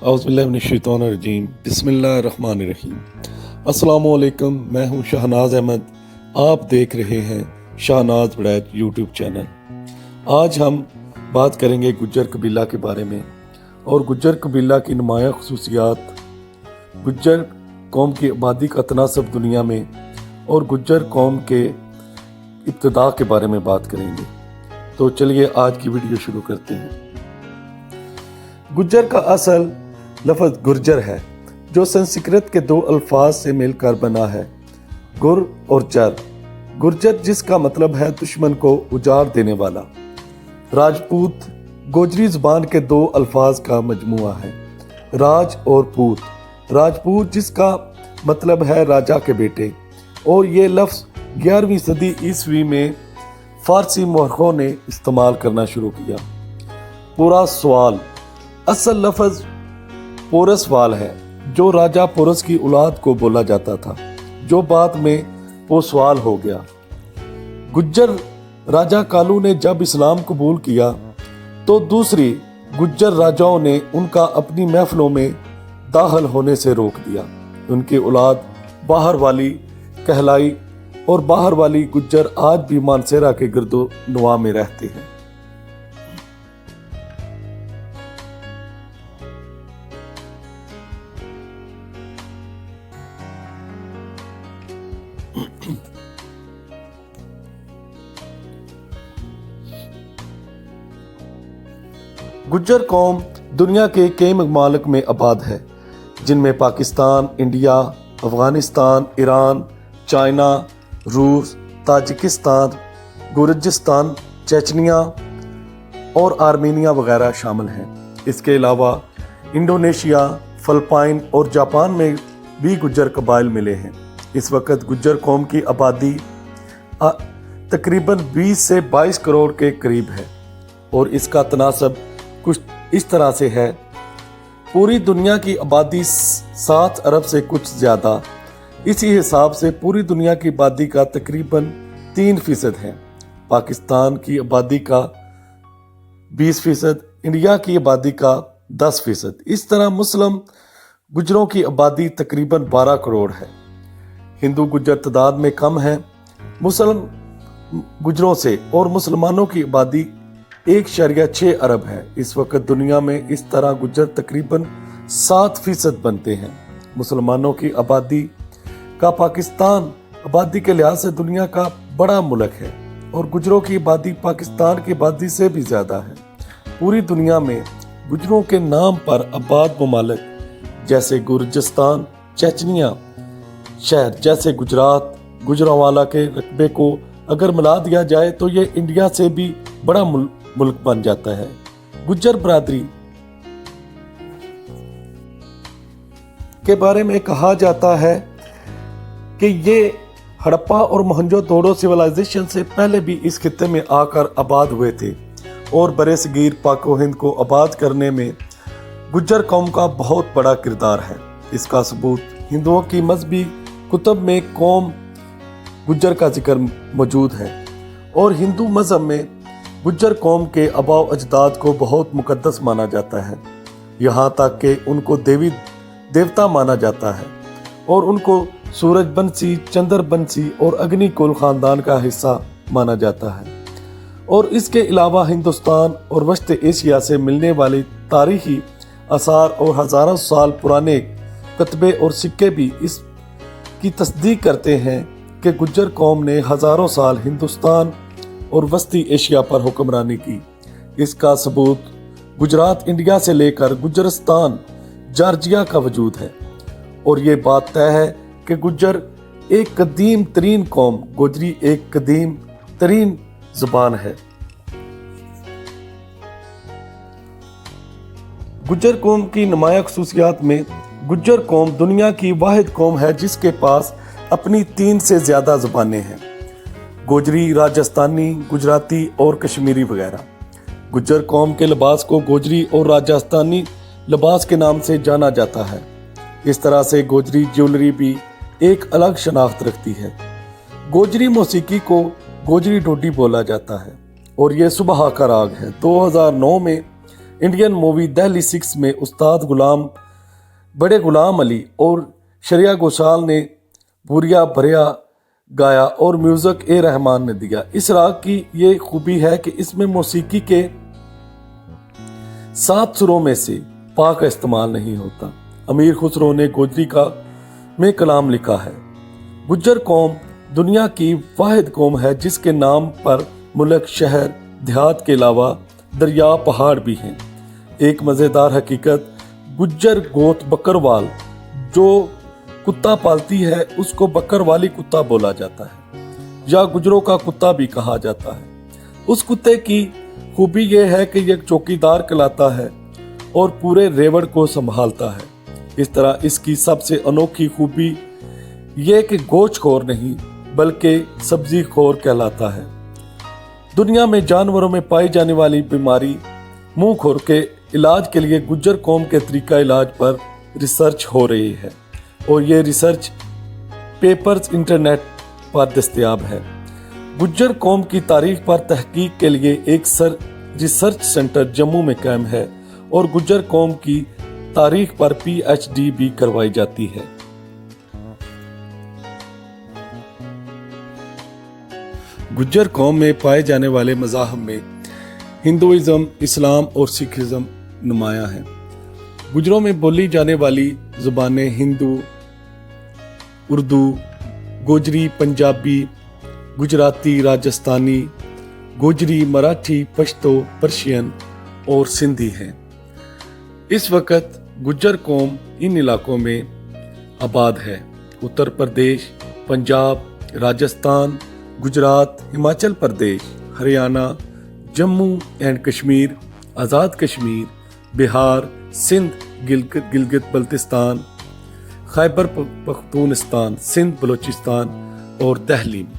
औज़ुबिल्लाहिमिनश्शैतानिर्रजीम बिस्मिल्लाहिर्रहमानिर्रहीम। अस्सलामुअलैकुम, मैं हूं शहनाज अहमद। आप देख रहे हैं शहनाज वड़ैच यूट्यूब चैनल। आज हम बात करेंगे गुज्जर कबीला के बारे में और गुज्जर कबीला की नुमाया खसूसियात, गुज्जर कौम की आबादी का तनासब दुनिया में और गुज्जर कौम के इब्तिदा के बारे में बात करेंगे। तो चलिए आज की वीडियो शुरू करते हैं। गुज्जर का असल लफ्ज़ गुर्जर है, जो संस्कृत के दो अल्फाज से मिलकर बना है, गुर और जर। गुर्जर जिसका मतलब है दुश्मन को उजाड़ देने वाला। राजपूत गोजरी ज़बान के दो अल्फाज का मजमुआ है, राज और पूत। राजपूत जिसका मतलब है राजा के बेटे, और ये लफ्ज़ 11वीं सदी ईस्वी में फ़ारसी मुअर्रिखों ने इस्तेमाल करना शुरू किया। पूरा सवाल असल लफ्ज़ पोरस वाल है, जो राजा पोरस की औलाद को बोला जाता था, जो बाद में पोसवाल हो गया। गुज्जर राजा कालू ने जब इस्लाम कबूल किया तो दूसरी गुज्जर राजाओं ने उनका अपनी महफिलों में दाखिल होने से रोक दिया। उनकी औलाद बाहर वाली कहलाई और बाहर वाली गुज्जर आज भी मानसेरा के गिरदो नुमा में रहते हैं। गुज्जर कौम दुनिया के कई ममालिक में आबाद है, जिनमें Pakistan, India, Afghanistan, Iran, China, रूस, ताजिकिस्तान, गुर्जिस्तान, चेचनिया और आर्मीनिया वगैरह शामिल हैं। इसके अलावा इंडोनेशिया, फिलिपाइन और जापान में भी गुज्जर कबाइल मिले हैं। इस वक्त गुज्जर कौम की आबादी तकरीबन 20 से 22 करोड़ के करीब है और इसका तनासब कुछ इस तरह से है। पूरी दुनिया की आबादी 7 अरब से कुछ ज़्यादा। इसी हिसाब से पूरी दुनिया की आबादी का तकरीबन 3% है। पाकिस्तान की आबादी का 20%, इंडिया की आबादी का 10%। इस तरह मुस्लिम गुज्जरों की आबादी तकरीबन 12 करोड़ है। हिंदू गुज्जर तादाद में कम है मुस्लिम गुज्जरों से, और मुसलमानों की आबादी 1.6 अरब है। इस वक्त दुनिया में इस तरह गुज्जर तकरीबन 7% बनते हैं। मुसलमानों की आबादी का पाकिस्तान आबादी के लिहाज से दुनिया का बड़ा मुल्क है और गुज्जरों की आबादी पाकिस्तान की आबादी से भी ज़्यादा है। पूरी दुनिया में गुज्जरों के नाम पर आबाद ममालिक जैसे गुर्जिस्तान, चेचनिया शहर जैसे गुजरात, गुजरांवाला के रकबे को अगर मिला दिया जाए तो ये इंडिया से भी बड़ा मुल्क बन जाता है। गुज्जर बरादरी के बारे में कहा जाता है कि ये हड़प्पा और मोहनजोदड़ो सिविलाइजेशन से पहले भी इस खित्ते में आकर आबाद हुए थे और बरसगीर पाको हिंद को आबाद करने में गुज्जर कौम का बहुत बड़ा किरदार है। इसका सबूत हिंदुओं की मजहबी कुतब में कौम गुज्जर का जिक्र मौजूद है और हिंदू मजहब में गुज्जर कौम के आबाओ अजदाद को बहुत मुकद्दस माना जाता है। यहाँ तक कि उनको देवी देवता माना जाता है और उनको सूरजबंशी, चंद्रबंशी और अग्निकुल खानदान का हिस्सा माना जाता है। और इसके अलावा हिंदुस्तान और वस्त एशिया से मिलने वाली तारीखी आसार और हज़ारों साल पुराने कतबे और सिक्के भी इसकी तस्दीक करते हैं कि गुज्जर कौम ने हज़ारों साल हिंदुस्तान और वस्ती एशिया पर हुक्मरानी की। इसका सबूत गुजरात इंडिया से लेकर गुजरिस्तान, जॉर्जिया का वजूद है और ये बात तय है कि गुज्जर एक कदीम तरीन कौम, गोजरी एक कदीम तरीन ज़बान है। गुज्जर कौम की नुमाया खसूसियात में गुज्जर कौम दुनिया की वाहिद कौम है जिसके पास अपनी 3 से ज़्यादा ज़बानें हैं, गोजरी, राजस्थानी, गुजराती और कश्मीरी वगैरह। गुज्जर कौम के लिबास को गोजरी और राजस्थानी लिबास के नाम से जाना जाता है। इस तरह से गोजरी ज्वेलरी भी एक अलग शनाख्त रखती है। गोजरी मौसीकी को गोजरी डोडी बोला जाता है और ये सुबह का राग है। 2009 में इंडियन मूवी दहली 6 में उस्ताद बड़े गुलाम अली और शरिया घोषाल ने बुरिया भरिया गाया और म्यूजिक ए रहमान ने दिया। इस राग की ये खूबी है कि इसमें मौसीकी के 7 सुरों में से पा का इस्तेमाल नहीं होता। अमीर खुसरो ने गोजरी में कलाम लिखा है। गुज्जर कौम दुनिया की वाहिद कौम है जिसके नाम पर मुल्क, शहर, देहात के अलावा दरिया, पहाड़ भी हैं। एक मज़ेदार हकीकत, गुज्जर गोत बकरवाल जो कुत्ता पालती है उसको बकरवाली कुत्ता बोला जाता है या गुजरों का कुत्ता भी कहा जाता है। उस कुत्ते की खूबी यह है कि यह चौकीदार कहलाता है और पूरे रेवड़ को संभालता है। इस तरह इसकी सबसे अनोखी खूबी यह कि गोश्तखोर नहीं बल्कि सब्जी खोर कहलाता है। दुनिया में जानवरों में पाई जाने वाली बीमारी मुंह खोर के इलाज के लिए गुज्जर कौम के तरीका इलाज पर रिसर्च हो रही है और ये रिसर्च पेपर्स इंटरनेट पर दस्तयाब है। गुज्जर कौम की तारीख पर तहकीक के लिए एक रिसर्च सेंटर जम्मू में कायम है और गुज्जर कौम की तारीख पर PhD भी करवाई जाती है। गुज्जर कौम में पाए जाने वाले मज़ाहब में हिंदुइज़्म, इस्लाम और सिखिज़्म नुमाया है। गुजरों में बोली जाने वाली ज़ुबानें हिंदू, उर्दू, गोजरी, पंजाबी, गुजराती, राजस्थानी, गोजरी, मराठी, पश्तो, पर्शियन और सिंधी हैं। इस वक्त गुज्जर कौम इन इलाकों में आबाद है। उत्तर प्रदेश, पंजाब, राजस्थान, गुजरात, हिमाचल प्रदेश, हरियाणा, जम्मू एंड कश्मीर, आज़ाद कश्मीर, बिहार, सिंध, गिलगित बल्तिस्तान, खैबर पख्तूनस्तान, सिंध, बलूचिस्तान और दहली में।